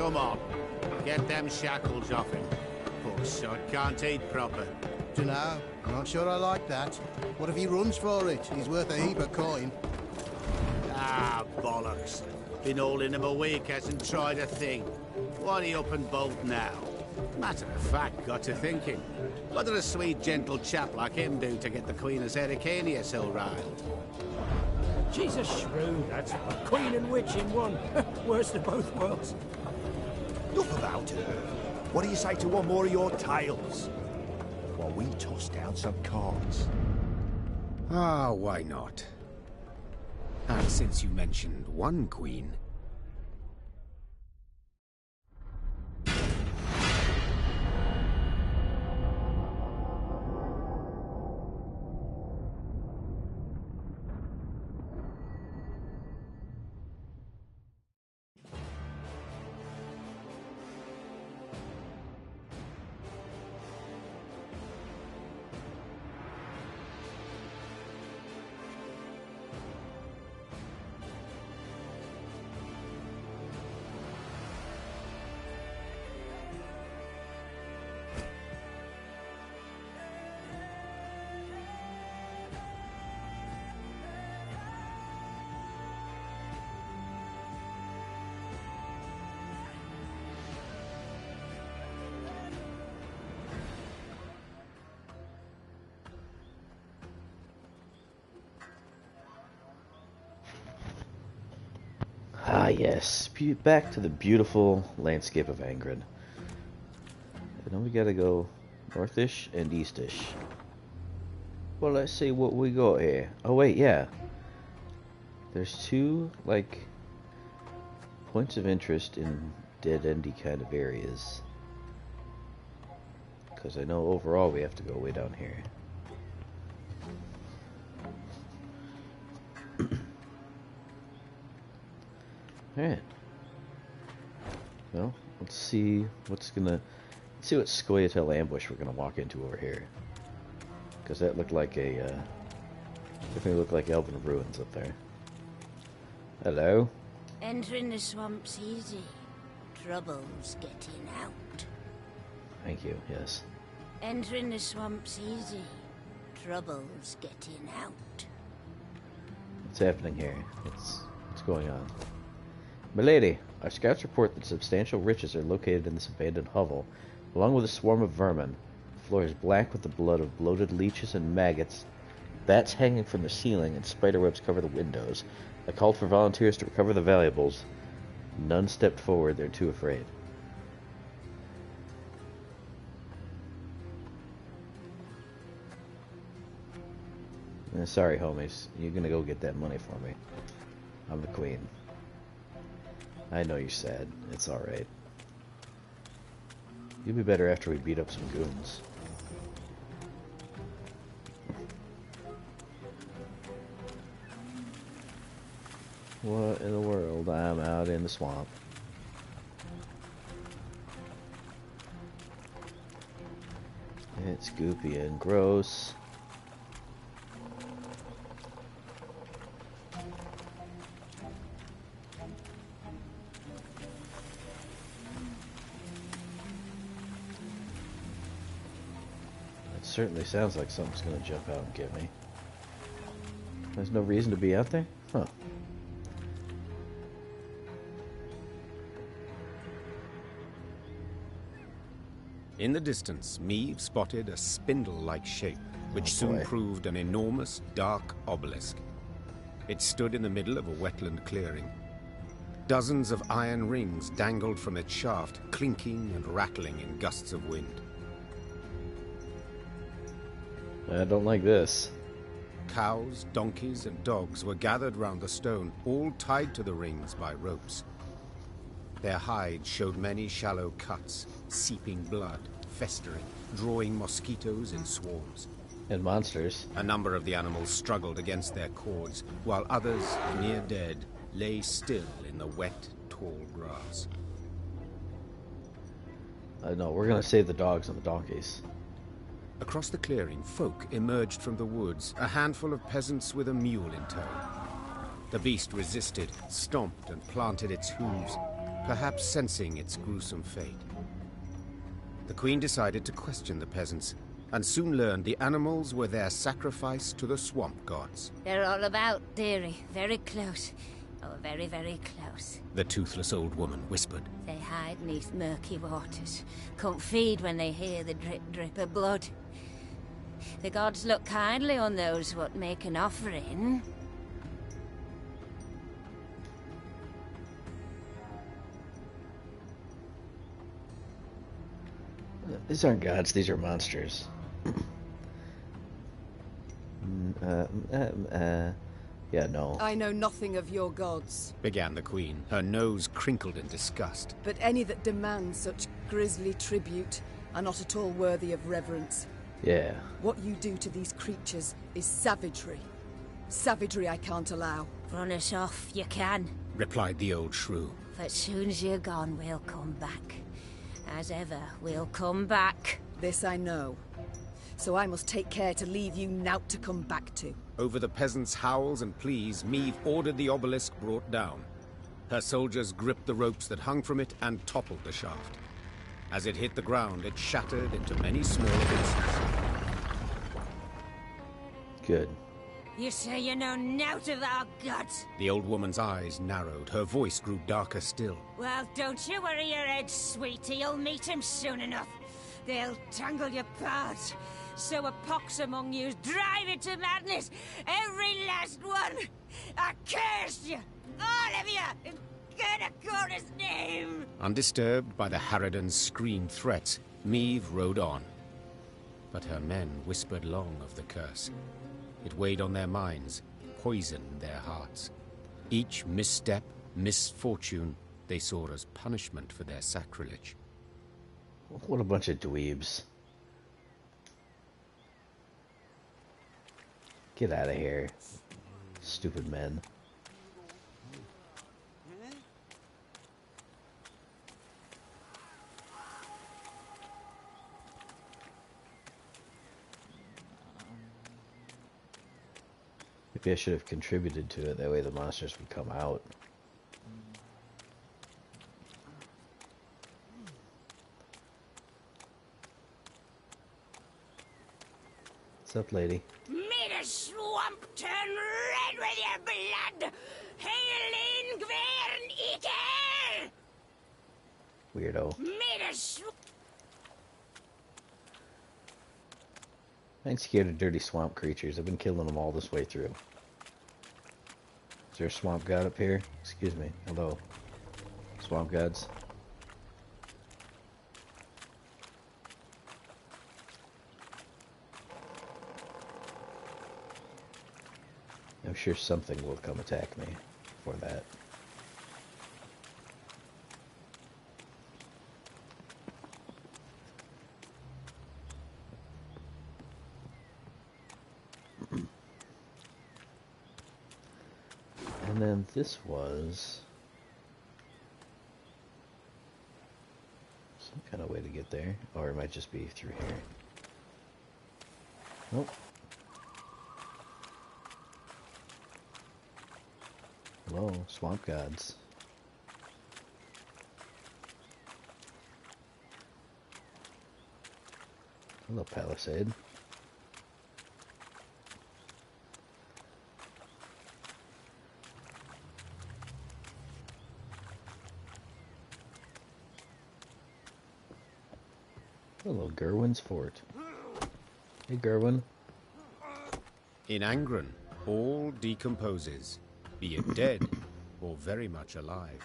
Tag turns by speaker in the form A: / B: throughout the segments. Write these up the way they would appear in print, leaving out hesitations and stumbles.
A: Come on. Get them shackles off him. Poor sod can't eat proper.
B: Dunno. I'm not sure I like that. What if he runs for it? He's worth a heap of coin.
A: Ah, bollocks. Been holding him a week, hasn't tried a thing. Why he up and bolt now? Matter of fact, got to thinking. What did a sweet, gentle chap like him do to get the Queen of Sericania so riled?
C: She's a shrew, that's what. Queen and witch in one. Worst of both worlds.
D: Enough about her. What do you say to one more of your tales? While we toss down some cards.
E: Ah, why not? And since you mentioned one queen...
F: Ah, yes. Back to the beautiful landscape of Angren. And then we gotta go northish and eastish. Well, let's see what we got here. Oh, wait, yeah. There's two, like, points of interest in dead-endy kind of areas. Because I know overall we have to go way down here. Alright. Well, let's see what Scoia'tael ambush we're gonna walk into over here. Because that looked like definitely looked like elven ruins up there. Hello?
G: Entering the swamp's easy. Trouble's getting out.
F: Thank you, yes.
G: Entering the swamp's easy. Trouble's getting out.
F: What's happening here? What's going on? Milady, our scouts report that substantial riches are located in this abandoned hovel, along with a swarm of vermin. The floor is black with the blood of bloated leeches and maggots. Bats hanging from the ceiling and spiderwebs cover the windows. I called for volunteers to recover the valuables. None stepped forward, they're too afraid. Sorry, homies. You're gonna go get that money for me. I'm the queen. I know you're sad. It's alright. You'll be better after we beat up some goons. What in the world? I'm out in the swamp. It's goopy and gross. Certainly sounds like something's gonna jump out and get me. There's no reason to be out there? Huh.
E: In the distance, Meave spotted a spindle-like shape, which soon proved an enormous, dark obelisk. It stood in the middle of a wetland clearing. Dozens of iron rings dangled from its shaft, clinking and rattling in gusts of wind.
F: I don't like this.
E: Cows, donkeys, and dogs were gathered round the stone, all tied to the rings by ropes. Their hides showed many shallow cuts, seeping blood, festering, drawing mosquitoes in swarms.
F: And monsters.
E: A number of the animals struggled against their cords, while others, near dead, lay still in the wet, tall grass.
F: No, we're gonna save the dogs and the donkeys.
E: Across the clearing, folk emerged from the woods, a handful of peasants with a mule in tow. The beast resisted, stomped and planted its hooves, perhaps sensing its gruesome fate. The queen decided to question the peasants, and soon learned the animals were their sacrifice to the swamp gods.
G: They're all about, dearie. Very close. Oh, very, very close.
E: The toothless old woman whispered.
G: They hide neath murky waters. Can't feed when they hear the drip drip of blood. The gods look kindly on those what make an offering.
F: These aren't gods, these are monsters. Yeah, no.
H: I know nothing of your gods,
E: Began the queen, her nose crinkled in disgust.
H: but any that demand such grisly tribute are not at all worthy of reverence.
F: Yeah.
H: What you do to these creatures is savagery. Savagery I can't allow.
G: Run us off, you can.
E: Replied the old shrew.
G: But soon as you're gone, we'll come back. As ever, we'll come back.
H: This I know. So I must take care to leave you naught to come back to.
E: Over the peasants' howls and pleas, Meve ordered the obelisk brought down. Her soldiers gripped the ropes that hung from it and toppled the shaft. As it hit the ground, it shattered into many smaller pieces.
F: Good.
G: You say you know naught of our gods?
E: The old woman's eyes narrowed, her voice grew darker still.
G: Well, don't you worry your head, sweetie. You'll meet him soon enough. They'll tangle you apart. Sow a pox among you, drive it to madness. Every last one. I curse you, all of you, in Kurnakora's name.
E: Undisturbed by the Harridan's screamed threats, Meve rode on. But her men whispered long of the curse. It weighed on their minds, poisoned their hearts. Each misstep, misfortune, they saw as punishment for their sacrilege.
F: What a bunch of dweebs. Get out of here. Stupid men. Maybe I should have contributed to it, that way the monsters would come out. What's up, lady?
G: May the swamp turn red with your blood! Hail in Gwern Iker!
F: Weirdo.
G: May the swamp...
F: I ain't scared of dirty swamp creatures. I've been killing them all this way through. Is there a swamp god up here? Excuse me. Hello. Swamp gods. I'm sure something will come attack me for that. And then this was some kind of way to get there, or it might just be through here. Nope. Hello, swamp gods. Hello, palisade. Hello, Gerwin's fort. Hey, Gerwin.
E: In Angren, all decomposes, be it dead or very much alive.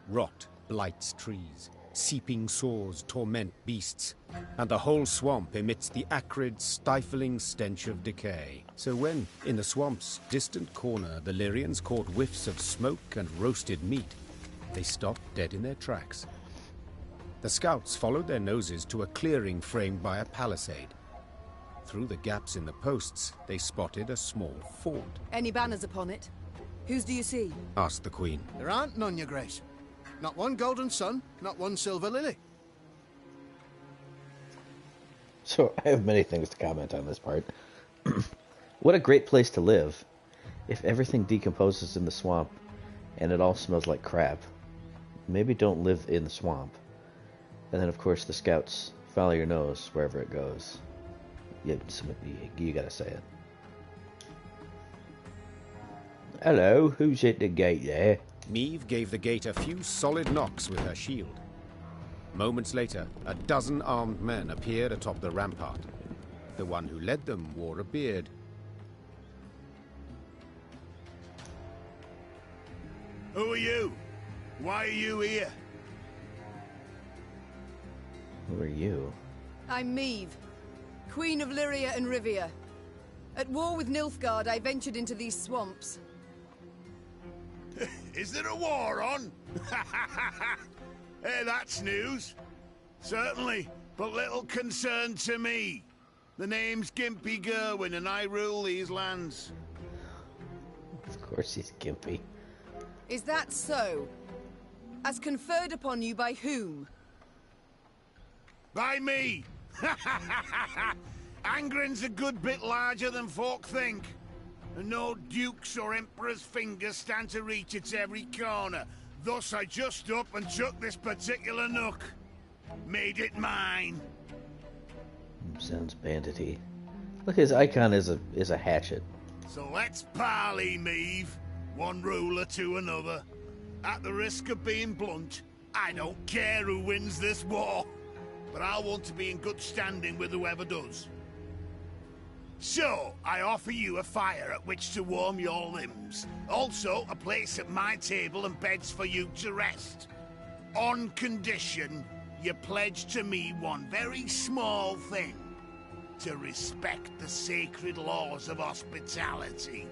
E: Rot blights trees, seeping sores torment beasts, and the whole swamp emits the acrid, stifling stench of decay. So when, in the swamp's distant corner, the Lyrians caught whiffs of smoke and roasted meat, they stopped dead in their tracks. The scouts followed their noses to a clearing framed by a palisade. Through the gaps in the posts, they spotted a small fort.
H: Any banners upon it? Whose do you see?
E: Asked the queen.
B: There aren't none, your grace. Not one golden sun, not one silver lily.
F: So, I have many things to comment on this part. What a great place to live. If everything decomposes in the swamp, and it all smells like crap. maybe don't live in the swamp. And then, of course, the scouts follow your nose wherever it goes. You gotta say it. Hello, who's at the gate there?
E: Meve gave the gate a few solid knocks with her shield. Moments later, a dozen armed men appeared atop the rampart. The one who led them wore a beard.
A: Who are you? Why are you here?
F: Who are you?
H: I'm Meve, Queen of Lyria and Rivia. At war with Nilfgaard, I ventured into these swamps.
A: Is there a war on? Hey, that's news. Certainly, but little concern to me. The name's Gimpy Gerwin, and I rule these lands.
F: Of course he's gimpy.
H: Is that so? As conferred upon you by whom?
A: By me! Angren's a good bit larger than folk think. And no dukes or emperor's fingers stand to reach its every corner. Thus I just up and took this particular nook. Made it mine.
F: Sounds bandity. Look, his icon is a hatchet.
A: So let's parley, Meve. One ruler to another. At the risk of being blunt, I don't care who wins this war. But I want to be in good standing with whoever does. So, I offer you a fire at which to warm your limbs. Also, a place at my table and beds for you to rest. On condition, you pledge to me one very small thing. To respect the sacred laws of hospitality.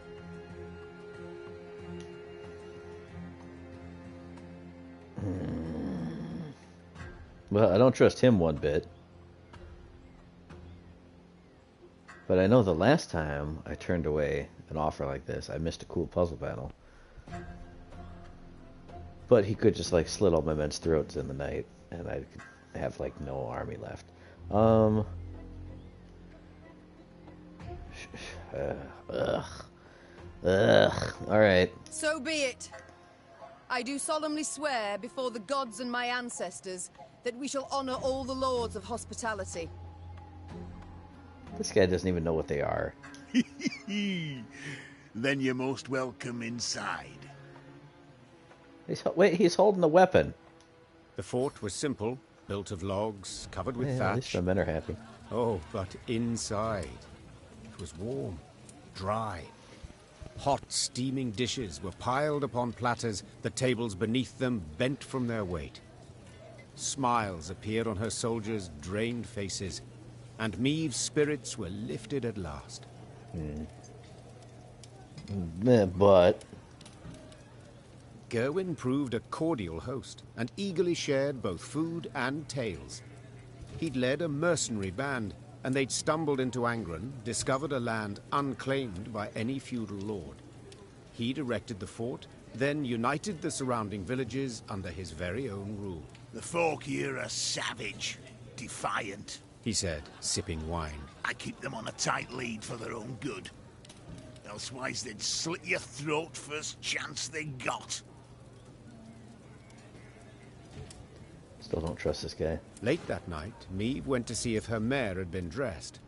F: Well, I don't trust him one bit. But I know the last time I turned away an offer like this, I missed a cool puzzle battle. But he could just like slit all my men's throats in the night, and I could have like no army left. Alright.
H: So be it. I do solemnly swear before the gods and my ancestors that we shall honor all the lords of hospitality.
F: This guy doesn't even know what they are.
A: Then you're most welcome inside.
F: Wait, he's holding a weapon.
E: The fort was simple, built of logs, covered with
F: At least
E: thatch.
F: the men are happy.
E: Oh, but inside, it was warm, dry. Hot, steaming dishes were piled upon platters, the tables beneath them bent from their weight. Smiles appeared on her soldiers' drained faces, and Meve's spirits were lifted at last.
F: But
E: Gerwin proved a cordial host, and eagerly shared both food and tales. He'd led a mercenary band, and they'd stumbled into Angren, discovered a land unclaimed by any feudal lord. He'd erected the fort, then united the surrounding villages under his very own rule.
A: The folk here are savage, defiant.
E: He said, sipping wine.
A: I keep them on a tight lead for their own good. Elsewise they'd slit your throat first chance they got.
F: still don't trust this guy.
E: Late that night, Meve went to see if her mare had been dressed.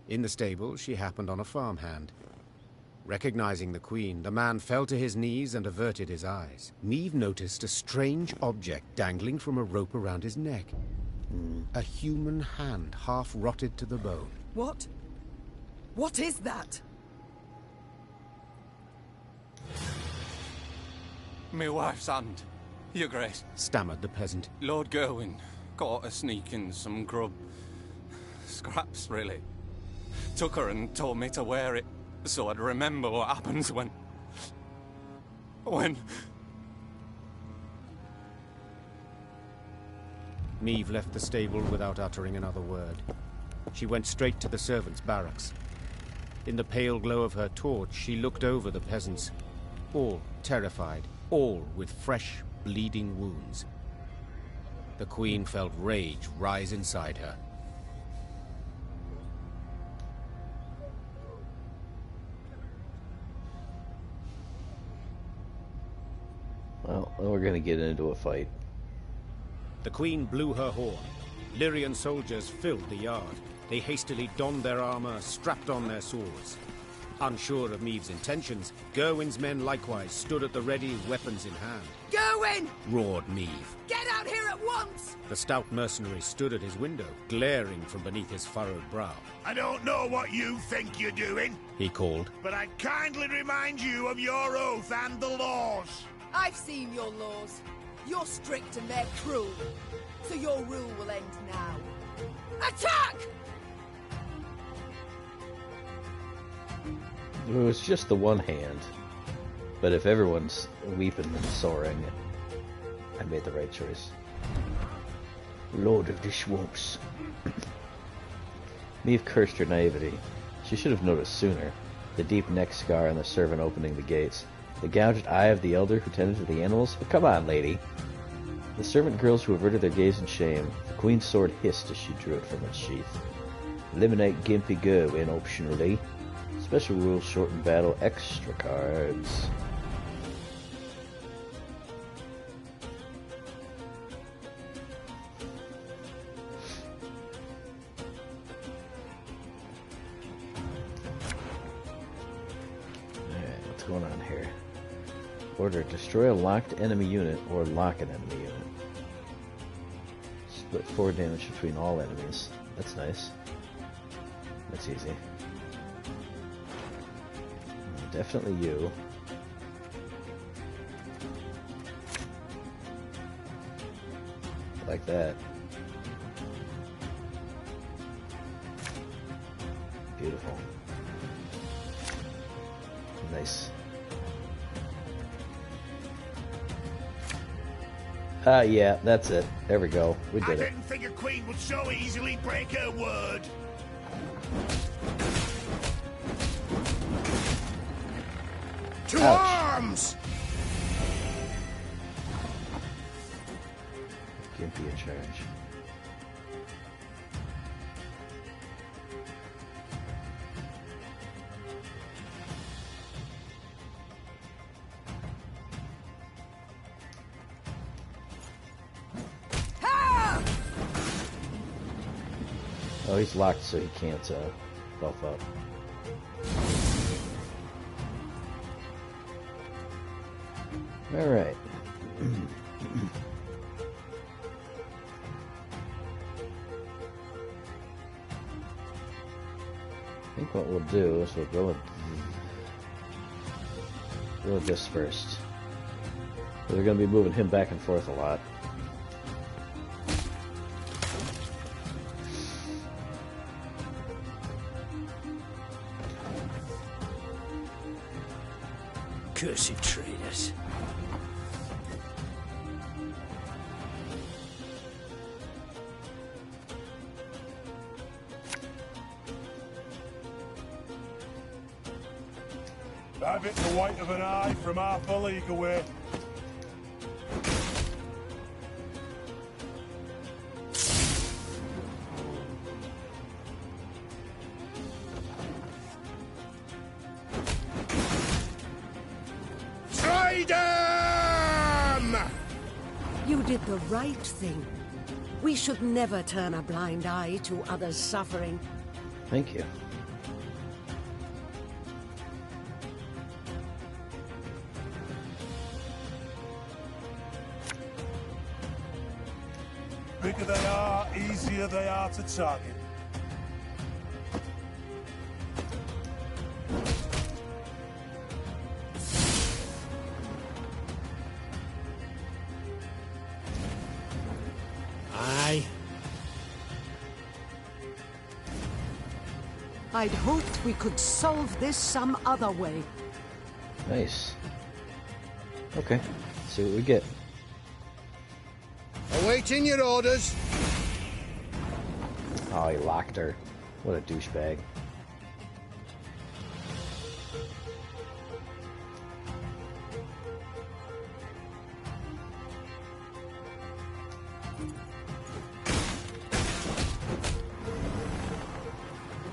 E: In the stable, she happened on a farmhand. Recognizing the queen, the man fell to his knees and averted his eyes. Meve noticed a strange object dangling from a rope around his neck. A human hand, half rotted to the bone.
H: What? What is that?
I: Me wife's hand, your grace.
E: Stammered the peasant.
I: Lord Gerwin caught her sneaking some grub. Scraps, really. Took her and told me to wear it, so I'd remember what happens when...
E: Meve left the stable without uttering another word. She went straight to the servants' barracks. In the pale glow of her torch, she looked over the peasants. All terrified, all with fresh, bleeding wounds. The queen felt rage rise inside her.
F: Well, we're gonna get into a fight.
E: The Queen blew her horn. Lyrian soldiers filled the yard. They hastily donned their armor, strapped on their swords. Unsure of Meave's intentions, Gerwin's men likewise stood at the ready, weapons in hand.
H: Gerwin!
E: Roared Meave.
H: Get out here at once!
E: The stout mercenary stood at his window, glaring from beneath his furrowed brow.
D: I don't know what you think you're doing,
E: He called.
D: but I kindly remind you of your oath and the laws.
H: I've seen your laws. You're strict and they're cruel. So your rule will end now. Attack!
F: It was just the one hand. But if everyone's weeping and soaring, I made the right choice. Lord of the Swamps. Meave cursed her naivety. She should have noticed sooner. The deep neck scar on the servant opening the gates. The gouged eye of the elder who tended to the animals. But come on, lady. The servant girls who averted their gaze in shame. The queen's sword hissed as she drew it from its sheath. Eliminate Gimpy Gerwin optionally. Special rules shorten battle. Extra cards. Alright, what's going on here? Order, destroy a locked enemy unit or lock an enemy unit. Split 4 damage between all enemies. That's nice. That's easy. Definitely you. Like that. Beautiful. Nice. Yeah, that's it. There we go. We
D: I
F: did it.
D: didn't think a queen would so easily break her word. To arms!
F: Gimpy in charge. Oh, he's locked, so he can't buff up. All right. I think what we'll do is we'll go with this first. We're going to be moving him back and forth a lot.
C: Cursed traitors.
J: Have it the white of an eye from half a league away.
K: You did the right thing. We should never turn a blind eye to others' suffering.
F: Thank you.
J: Bigger they are, easier they are to target.
C: Aye.
K: I'd hoped we could solve this some other way.
F: Nice. Okay, let's see what we get.
B: Awaiting your orders.
F: Oh, he locked her. What a douchebag.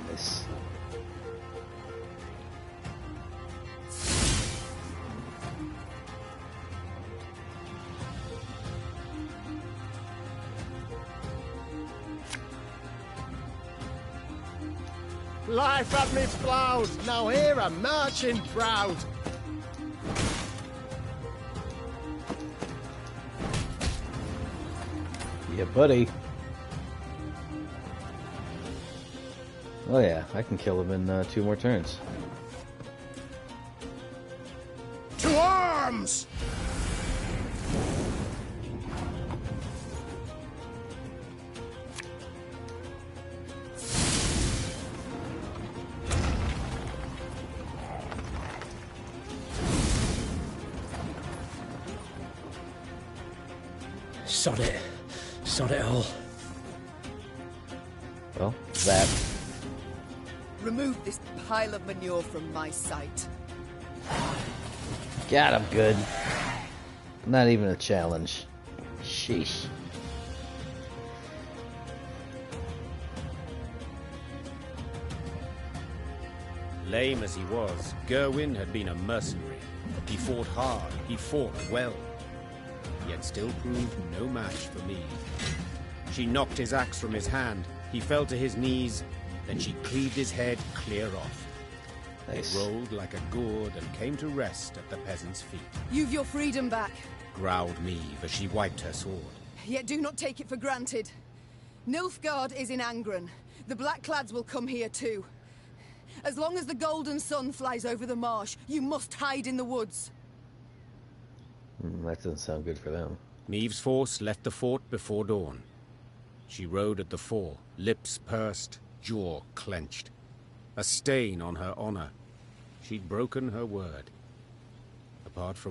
F: Nice.
B: Life had me ploughed, now here I'm marching proud.
F: Yeah, buddy. Oh yeah, I can kill him in 2 more turns.
B: To arms!
C: Sod it. Sod it all.
F: Well, that.
H: Remove this pile of manure from my sight.
F: Got him good. Not even a challenge. Sheesh.
E: Lame as he was, Gerwin had been a mercenary. He fought hard, he fought well, yet still proved no match for me. She knocked his axe from his hand, he fell to his knees, then she cleaved his head clear off.
F: Nice.
E: It rolled like a gourd and came to rest at the peasant's feet.
H: You've your freedom back,
E: Growled Meve as she wiped her sword.
H: yet do not take it for granted. Nilfgaard is in Angren. The Blackclads will come here too. As long as the golden sun flies over the marsh, you must hide in the woods.
F: That doesn't sound good for them.
E: Meve's force left the fort before dawn. She rode at the fore, lips pursed, jaw clenched. A stain on her honor. She'd broken her word. Apart from